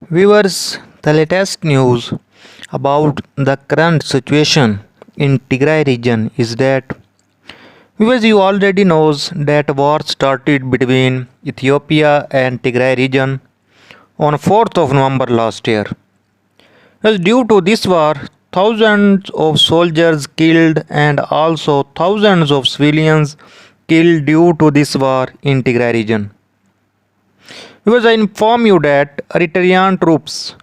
Viewers, the latest news about the current situation in Tigray region is that viewers you already knows that war started between Ethiopia and Tigray region on 4th of November last year. As due to this war, thousands of soldiers killed and also thousands of civilians killed due to this war in Tigray region. Because I inform you that Eritrean troops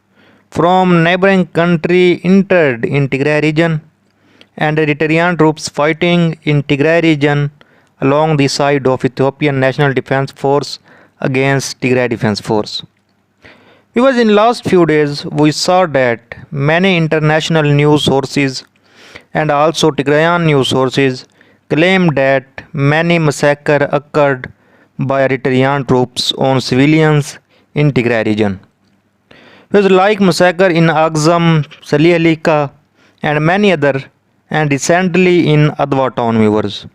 from neighboring country entered in Tigray region and Eritrean troops fighting in Tigray region along the side of Ethiopian National Defense Force against Tigray Defense Force. Because in last few days we saw that many international news sources and also Tigrayan news sources claimed that many massacre occurred by Eritrean troops on civilians in Tigray region. It was like massacre in Axum, Salihalika and many other and recently in Adwa town viewers.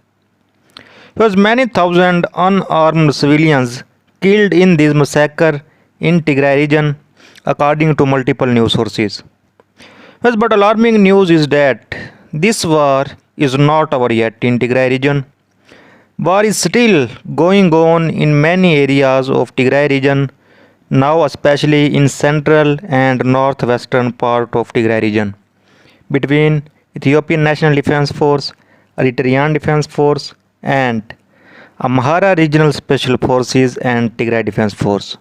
It was many thousand unarmed civilians killed in this massacre in Tigray region according to multiple news sources. Yes, but alarming news is that this war is not over yet in Tigray region. War is still going on in many areas of Tigray region, now especially in central and northwestern part of Tigray region, between Ethiopian National Defense Force, Eritrean Defense Force and Amhara Regional Special Forces and Tigray Defense Force.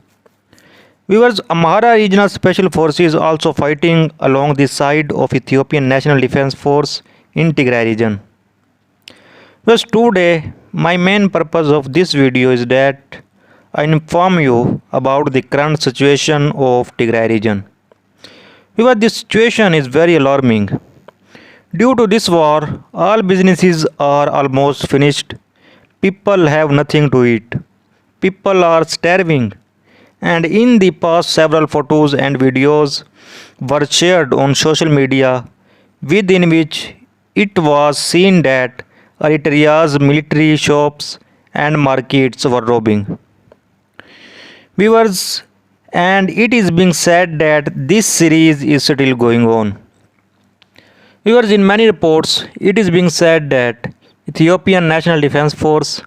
Viewers, Amhara Regional Special Forces also fighting along the side of Ethiopian National Defense Force in Tigray region. Thus today my main purpose of this video is that I inform you about the current situation of Tigray region. Because this situation is very alarming. Due to this war, all businesses are almost finished. People have nothing to eat. People are starving. And in the past several photos and videos were shared on social media within which it was seen that Eritrea's military shops and markets were robbing. Viewers, and it is being said that this series is still going on. Viewers, in many reports, it is being said that Ethiopian National Defense Force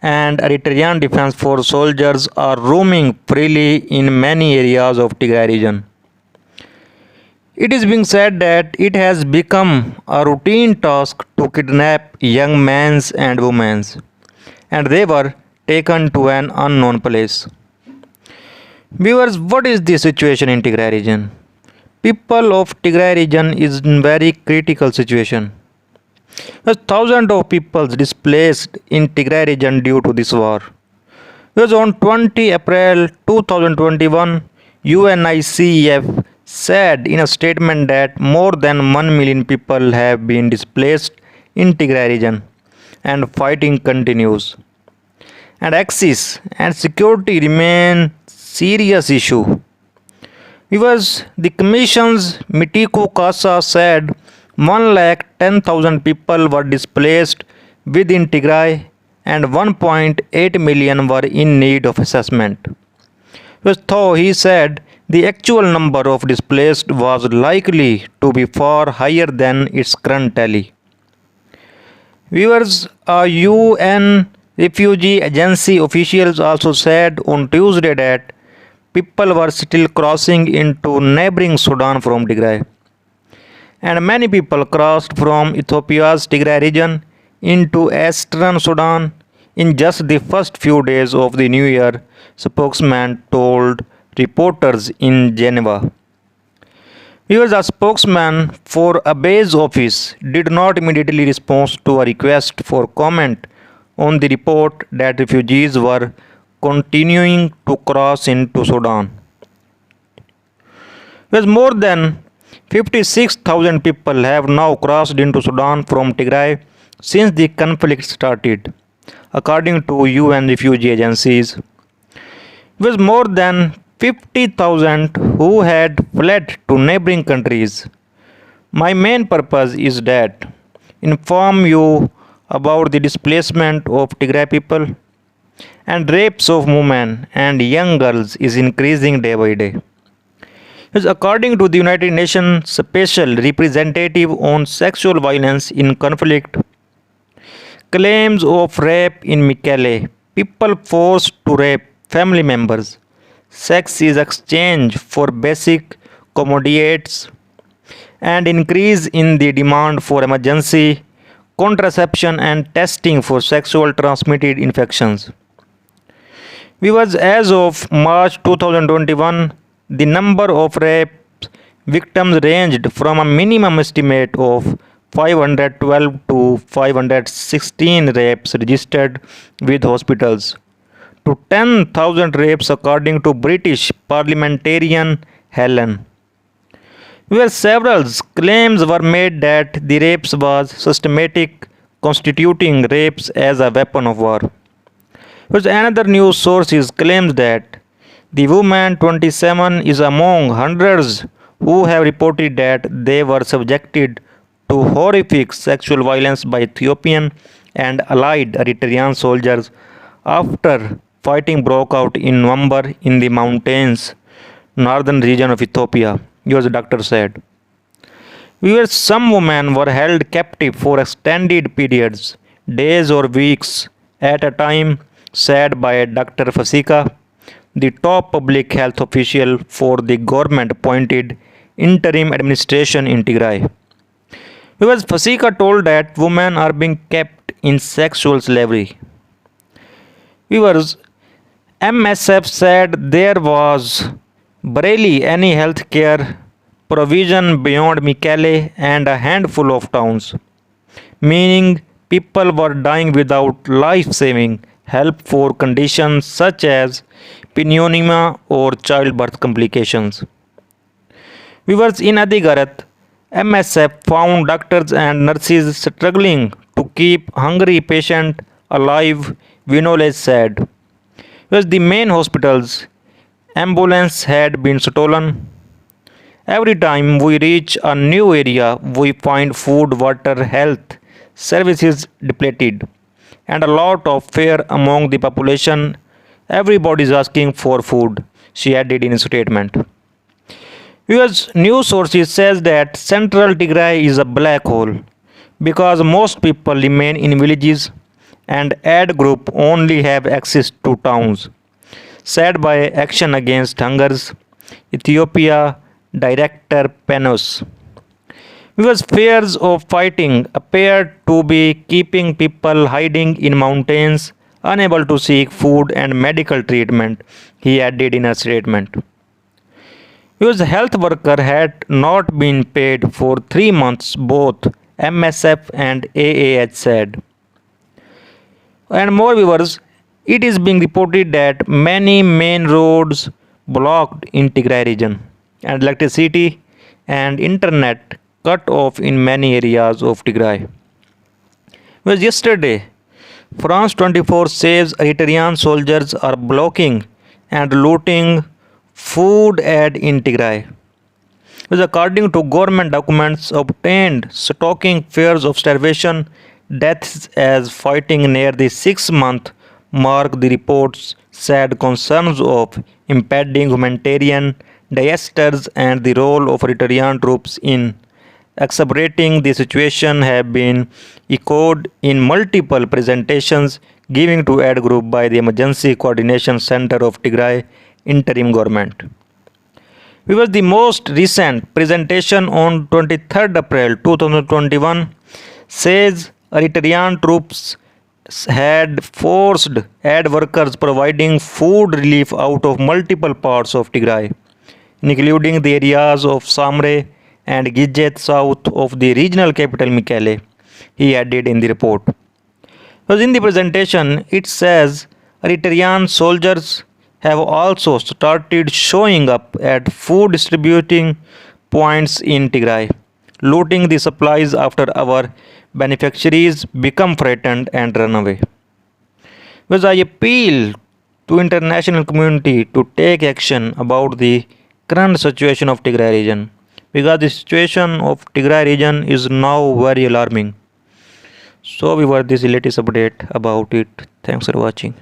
and Eritrean Defense Force soldiers are roaming freely in many areas of Tigray region. It is being said that it has become a routine task to kidnap young men and women, and they were taken to an unknown place. Viewers, what is the situation in Tigray region? People of Tigray region is in very critical situation. Thousands of people displaced in Tigray region due to this war. Because on 20 April 2021, UNICEF said in a statement that more than 1 million people have been displaced in Tigray region and fighting continues. And access and security remain serious issue. Because the Commission's Mitiku Kasa said 110,000 people were displaced within Tigray and 1.8 million were in need of assessment. Though he said the actual number of displaced was likely to be far higher than its current tally. Viewers, UN refugee agency officials also said on Tuesday that people were still crossing into neighboring Sudan from Tigray. And many people crossed from Ethiopia's Tigray region into eastern Sudan in just the first few days of the new year, spokesman told reporters in Geneva. Viewers, a spokesman for a base office did not immediately respond to a request for comment on the report that refugees were continuing to cross into Sudan. With more than 56,000 people have now crossed into Sudan from Tigray since the conflict started, according to UN refugee agencies. With more than 50,000 who had fled to neighboring countries. My main purpose is that inform you about the displacement of Tigray people and rapes of women and young girls is increasing day by day. Yes, according to the United Nations Special Representative on Sexual Violence in Conflict, claims of rape in Mekelle, people forced to rape family members, sex is exchanged for basic commodities, and increase in the demand for emergency contraception and testing for sexual transmitted infections. Viewers, as of March 2021, the number of rape victims ranged from a minimum estimate of 512 to 516 rapes registered with hospitals to 10,000 rapes according to British parliamentarian Helen, where several claims were made that the rapes was systematic, constituting rapes as a weapon of war. Which another news sources claims that the woman 27 is among hundreds who have reported that they were subjected to horrific sexual violence by Ethiopian and allied Eritrean soldiers after fighting broke out in November in the mountains northern region of Ethiopia, US doctor said. Where some women were held captive for extended periods, days or weeks at a time, said by Dr. Fasika, the top public health official for the government appointed interim administration in Tigray. Because Fasika told that women are being kept in sexual slavery. Viewers, MSF said there was barely any health care provision beyond Mekelle and a handful of towns, meaning people were dying without life saving help for conditions such as pneumonia or childbirth complications. Viewers, in Adigarat, MSF found doctors and nurses struggling to keep hungry patients alive, Vinoles said. Because the main hospital's ambulance had been stolen. Every time we reach a new area, we find food, water, health services depleted, and a lot of fear among the population. Everybody is asking for food, she added in a statement. US news sources says that central Tigray is a black hole because most people remain in villages and aid group only have access to towns, said by Action Against Hunger's Ethiopia Director Panos. Because fears of fighting appear to be keeping people hiding in mountains, unable to seek food and medical treatment, he added in a statement. Because health worker had not been paid for 3 months, both MSF and AAH said. And more viewers, it is being reported that many main roads blocked in Tigray region and electricity and internet cut off in many areas of Tigray. Well, yesterday, France 24 says Eritrean soldiers are blocking and looting food aid in Tigray. Well, according to government documents obtained, stalking fears of starvation, deaths as fighting near the 6-month mark, the reports said concerns of impending humanitarian disasters and the role of Eritrean troops in exacerbating the situation have been echoed in multiple presentations given to aid group by the Emergency Coordination Center of Tigray interim government. Because the most recent presentation on 23rd April 2021 says Eritrean troops had forced aid workers providing food relief out of multiple parts of Tigray, including the areas of Samre and Gizet south of the regional capital Mekelle, he added in the report. Because in the presentation, it says Eritrean soldiers have also started showing up at food distributing points in Tigray, looting the supplies after our beneficiaries become frightened and run away. Because I appeal to international community to take action about the current situation of Tigray region, because the situation of Tigray region is now very alarming. So we were this latest update about it. Thanks for watching.